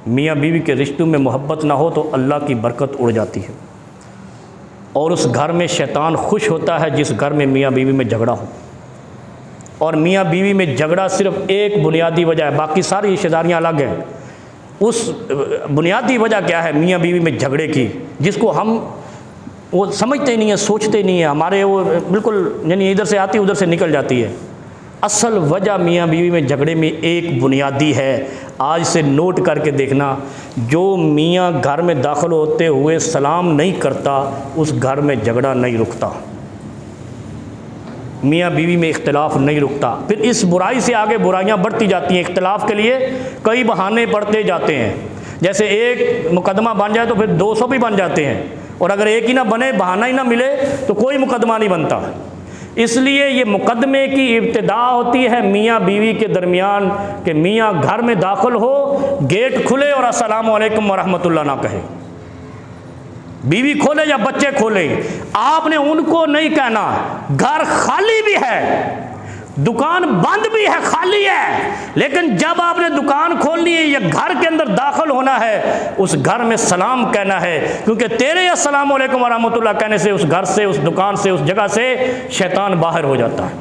मियाँ बीवी के रिश्तों में मोहब्बत ना हो तो अल्लाह की बरकत उड़ जाती है, और उस घर में शैतान खुश होता है जिस घर में मियाँ बीवी में झगड़ा हो। और मियाँ बीवी में झगड़ा सिर्फ एक बुनियादी वजह है, बाकी सारी रिश्तेदारियाँ अलग हैं। उस बुनियादी वजह क्या है मियाँ बीवी में झगड़े की, जिसको हम वो समझते नहीं है, सोचते नहीं है, हमारे वो बिल्कुल यानी इधर से आती उधर से निकल जाती है। असल वजह मियाँ बीवी में झगड़े में एक बुनियादी है, आज से नोट करके देखना, जो मियाँ घर में दाखिल होते हुए सलाम नहीं करता उस घर में झगड़ा नहीं रुकता, मियाँ बीवी में इख्तिलाफ़ नहीं रुकता। फिर इस बुराई से आगे बुराइयाँ बढ़ती जाती हैं। इख्तिलाफ़ के लिए कई बहाने पड़ते जाते हैं, जैसे एक मुकदमा बन जाए तो फिर 200 भी बन जाते हैं, और अगर एक ही ना बने, बहाना ही ना मिले तो कोई मुकदमा नहीं बनता। इसलिए ये मुकदमे की इब्तिदा होती है मियाँ बीवी के दरमियान कि मियाँ घर में दाखिल हो, गेट खुले और अस्सलामु अलैकुम वरहमतुल्लाह ना कहे, बीवी खोले या बच्चे खोले, आपने उनको नहीं कहना। घर खाली भी है, दुकान बंद भी है, खाली है, लेकिन जब आपने दुकान खोलनी है या घर के अंदर दाखिल होना है, उस घर में सलाम कहना है, क्योंकि तेरे अस्सलामु अलैकुम वरहमतुल्लाह कहने से उस घर से, उस दुकान से, उस जगह से शैतान बाहर हो जाता है।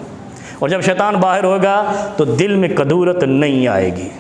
और जब शैतान बाहर होगा तो दिल में कदूरत नहीं आएगी।